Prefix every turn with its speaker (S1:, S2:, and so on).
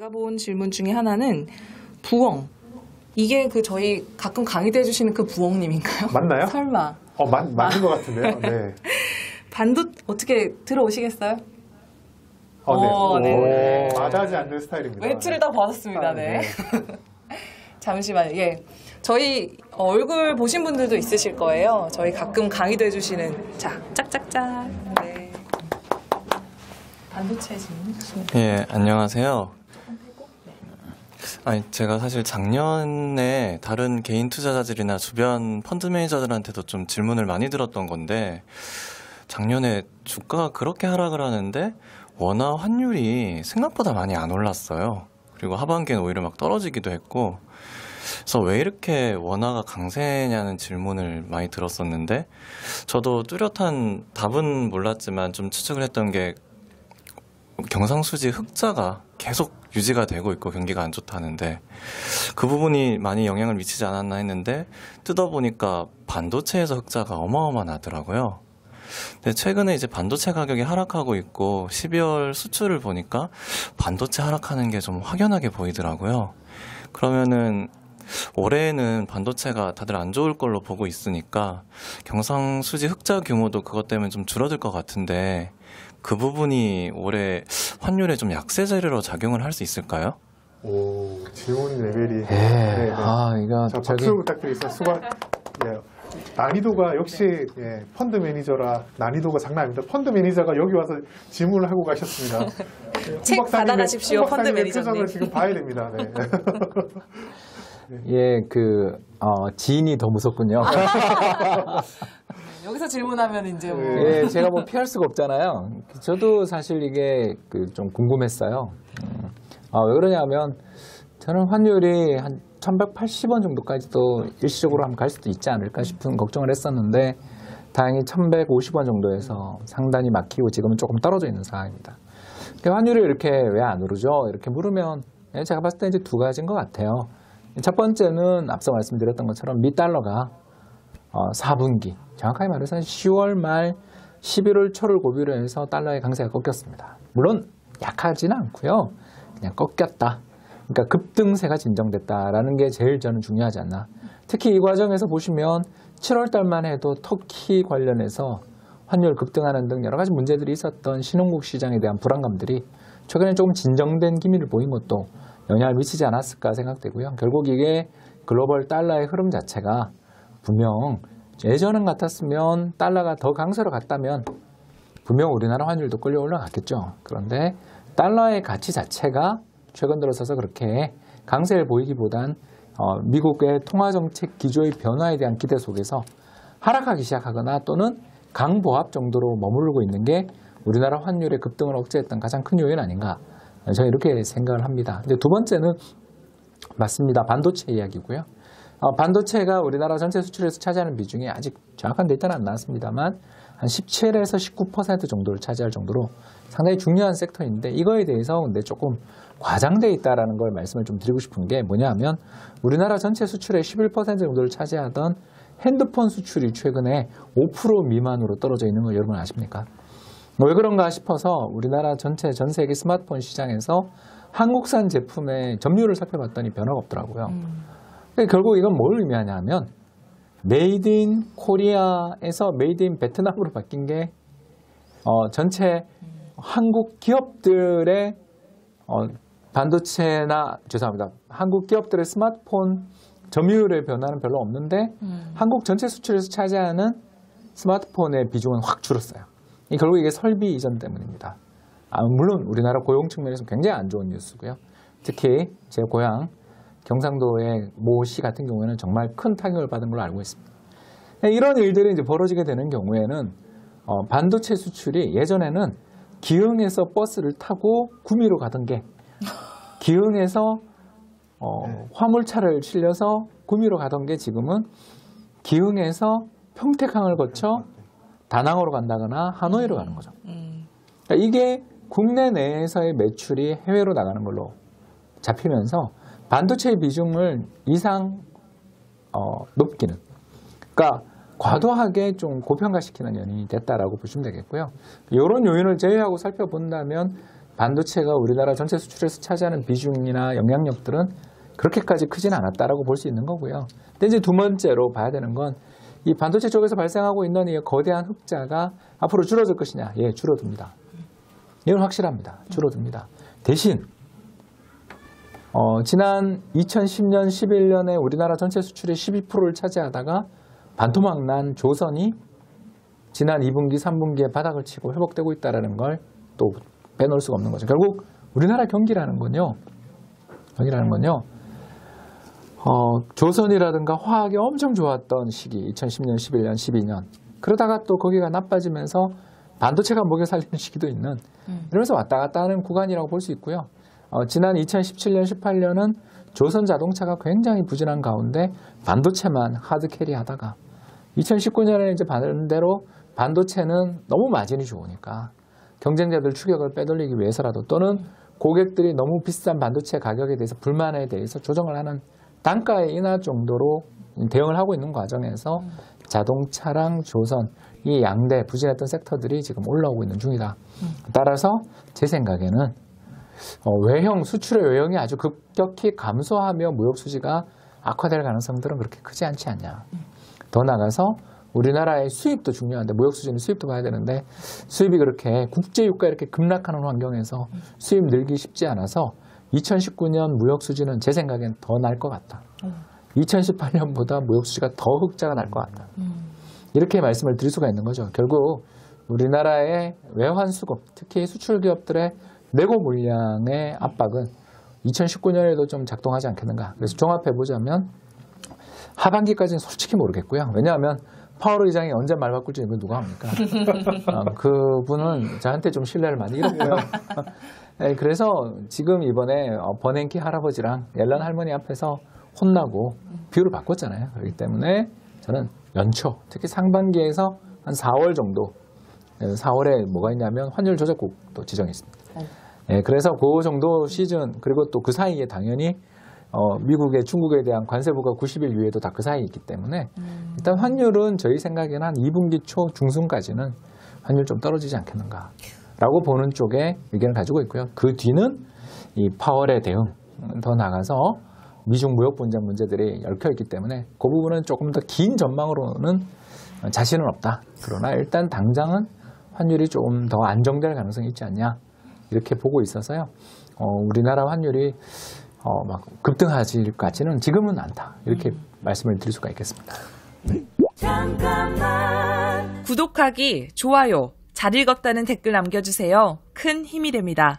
S1: 받아본 질문 중에 하나는 부엉. 이게 저희 가끔 강의도 해주시는 그 부엉님인가요?
S2: 맞나요?
S1: 설마.
S2: 맞는 것 같은데요. 네.
S1: 반도 어떻게 들어오시겠어요?
S2: 네. 마다하지 않는 스타일입니다.
S1: 외투를 다 벗었습니다. 네. 잠시만요. 예. 저희 얼굴 보신 분들도 있으실 거예요. 저희 가끔 강의도 해주시는 자, 짝짝짝. 네. 반도체 질문.
S3: 예, 안녕하세요. 아니, 제가 사실 작년에 다른 개인 투자자들이나 주변 펀드 매니저들한테도 좀 질문을 많이 들었던 건데, 작년에 주가가 그렇게 하락을 하는데 원화 환율이 생각보다 많이 안 올랐어요. 그리고 하반기엔 오히려 막 떨어지기도 했고, 그래서 왜 이렇게 원화가 강세냐는 질문을 많이 들었었는데, 저도 뚜렷한 답은 몰랐지만 좀 추측을 했던 게 경상수지 흑자가 계속 유지가 되고 있고 경기가 안 좋다는데, 그 부분이 많이 영향을 미치지 않았나 했는데 뜯어보니까 반도체에서 흑자가 어마어마하더라고요. 근데 최근에 이제 반도체 가격이 하락하고 있고 12월 수출을 보니까 반도체 하락하는 게 좀 확연하게 보이더라고요. 그러면은 올해는 반도체가 다들 안 좋을 걸로 보고 있으니까 경상수지 흑자 규모도 그것 때문에 좀 줄어들 것 같은데, 그 부분이 올해 환율에 좀 약세 재료로 작용을 할 수 있을까요?
S2: 오, 질문 레벨이.
S4: 이거
S2: 자, 박수 부탁드리겠습니다. 난이도가 역시 펀드 매니저라 난이도가 장난 아닙니다. 펀드 매니저가 여기 와서 질문을 하고 가셨습니다.
S1: 책 받아가십시오, 펀드 매니저님.
S2: 표정을 지금 봐야 됩니다. 네.
S4: 지인이 더 무섭군요.
S1: 여기서 질문하면 이제
S4: 예, 제가 피할 수가 없잖아요. 저도 사실 이게 좀 궁금했어요. 왜 그러냐면 저는 환율이 한 1180원 정도까지도 일시적으로 한번 갈 수도 있지 않을까 싶은 걱정을 했었는데, 다행히 1150원 정도에서 상단이 막히고 지금은 조금 떨어져 있는 상황입니다. 환율이 이렇게 왜 안 오르죠? 이렇게 물으면 제가 봤을 때 이제 두 가지인 것 같아요. 첫 번째는 앞서 말씀드렸던 것처럼 미 달러가 4분기, 정확하게 말해서 10월 말 11월 초를 고비로 해서 달러의 강세가 꺾였습니다. 물론 약하지는 않고요. 그냥 꺾였다. 그러니까 급등세가 진정됐다라는 게 제일 저는 중요하지 않나. 특히 이 과정에서 보시면 7월 달만 해도 터키 관련해서 환율 급등하는 등 여러 가지 문제들이 있었던 신흥국 시장에 대한 불안감들이 최근에 조금 진정된 기미를 보인 것도 영향을 미치지 않았을까 생각되고요. 결국 이게 글로벌 달러의 흐름 자체가 분명 예전은 같았으면 달러가 더 강세로 갔다면 분명 우리나라 환율도 끌려 올라갔겠죠. 그런데 달러의 가치 자체가 최근 들어서서 그렇게 강세를 보이기보단 미국의 통화정책 기조의 변화에 대한 기대 속에서 하락하기 시작하거나 또는 강보합 정도로 머무르고 있는 게 우리나라 환율의 급등을 억제했던 가장 큰 요인 아닌가, 저는 이렇게 생각을 합니다. 이제 두 번째는 맞습니다. 반도체 이야기고요. 반도체가 우리나라 전체 수출에서 차지하는 비중이 아직 정확한 데이터는 안 나왔습니다만 한 17에서 19% 정도를 차지할 정도로 상당히 중요한 섹터인데, 이거에 대해서 근데 조금 과장되어 있다는 걸 말씀을 좀 드리고 싶은 게 뭐냐면, 우리나라 전체 수출의 11% 정도를 차지하던 핸드폰 수출이 최근에 5% 미만으로 떨어져 있는 거 여러분 아십니까? 왜 그런가 싶어서 우리나라 전체 전 세계 스마트폰 시장에서 한국산 제품의 점유율을 살펴봤더니 변화가 없더라고요. 결국 이건 뭘 의미하냐면 메이드 인 코리아에서 메이드 인 베트남으로 바뀐 게 전체 한국 기업들의 한국 기업들의 스마트폰 점유율의 변화는 별로 없는데 한국 전체 수출에서 차지하는 스마트폰의 비중은 확 줄었어요. 결국 이게 설비 이전 때문입니다. 물론 우리나라 고용 측면에서 굉장히 안 좋은 뉴스고요. 특히 제 고향 경상도의 모시 같은 경우에는 정말 큰 타격을 받은 걸로 알고 있습니다. 이런 일들이 이제 벌어지게 되는 경우에는 반도체 수출이 예전에는 기흥에서 버스를 타고 구미로 가던 게 기흥에서 화물차를 실려서 구미로 가던 게 지금은 기흥에서 평택항을 거쳐 다낭으로 간다거나 하노이로 가는 거죠. 그러니까 이게 국내 내에서의 매출이 해외로 나가는 걸로 잡히면서 반도체의 비중을 이상 높기는, 그러니까 과도하게 좀 고평가시키는 연인이 됐다라고 보시면 되겠고요. 이런 요인을 제외하고 살펴본다면 반도체가 우리나라 전체 수출에서 차지하는 비중이나 영향력들은 그렇게까지 크진 않았다라고 볼 수 있는 거고요. 근데 이제 두 번째로 봐야 되는 건 이 반도체 쪽에서 발생하고 있는 이 거대한 흑자가 앞으로 줄어들 것이냐? 예, 줄어듭니다. 이건 확실합니다. 줄어듭니다. 대신 지난 2010년, 11년에 우리나라 전체 수출의 12%를 차지하다가 반토막 난 조선이 지난 2분기, 3분기에 바닥을 치고 회복되고 있다는 걸 또 빼놓을 수가 없는 거죠. 결국 우리나라 경기라는 건요. 조선이라든가 화학이 엄청 좋았던 시기 2010년, 11년, 12년 그러다가 또 거기가 나빠지면서 반도체가 먹여 살리는 시기도 있는 이러면서 왔다 갔다 하는 구간이라고 볼 수 있고요. 지난 2017년, 18년은 조선 자동차가 굉장히 부진한 가운데 반도체만 하드 캐리하다가 2019년에 이제 반대로 반도체는 너무 마진이 좋으니까 경쟁자들 추격을 빼돌리기 위해서라도 또는 고객들이 너무 비싼 반도체 가격에 대해서 불만에 대해서 조정을 하는 단가의 인하 정도로 대응을 하고 있는 과정에서 자동차랑 조선 이 양대 부진했던 섹터들이 지금 올라오고 있는 중이다. 따라서 제 생각에는 외형, 수출의 외형이 아주 급격히 감소하며 무역 수지가 악화될 가능성들은 그렇게 크지 않지 않냐. 더 나가서 우리나라의 수입도 중요한데 무역 수지는 수입도 봐야 되는데 수입이 그렇게 국제 유가 이렇게 급락하는 환경에서 수입 늘기 쉽지 않아서 2019년 무역 수지는 제 생각엔 더 날 것 같다. 2018년보다 무역 수지가 더 흑자가 날 것 같다. 이렇게 말씀을 드릴 수가 있는 거죠. 결국 우리나라의 외환 수급, 특히 수출 기업들의 내고 물량의 압박은 2019년에도 좀 작동하지 않겠는가. 그래서 종합해 보자면 하반기까지는 솔직히 모르겠고요. 왜냐하면 파월 의장이 언제 말 바꿀지 이거 누가 합니까? 그분은 저한테 좀 신뢰를 많이 잃었고요. 네, 그래서 지금 이번에 버냉키 할아버지랑 옐런 할머니 앞에서 혼나고 비율을 바꿨잖아요. 그렇기 때문에 저는 연초, 특히 상반기에서 한 4월 정도, 4월에 뭐가 있냐면 환율 조작국도 지정이 있습니다. 네, 그래서 그 정도 시즌, 그리고 또 그 사이에 당연히 미국의 중국에 대한 관세부가 90일 이후에도 다 그 사이에 있기 때문에 일단 환율은 저희 생각에는 한 2분기 초 중순까지는 환율 좀 떨어지지 않겠는가라고 보는 쪽에 의견을 가지고 있고요. 그 뒤는 이 파월의 대응 더 나가서 미중 무역 분쟁 문제들이 얽혀있기 때문에 그 부분은 조금 더 긴 전망으로는 자신은 없다. 그러나 일단 당장은 환율이 조금 더 안정될 가능성이 있지 않냐 이렇게 보고 있어서요. 우리나라 환율이 막 급등하질 것 같지는 지금은 않다. 이렇게 말씀을 드릴 수가 있겠습니다.
S5: 구독하기, 좋아요, 잘 읽었다는 댓글 남겨주세요. 큰 힘이 됩니다.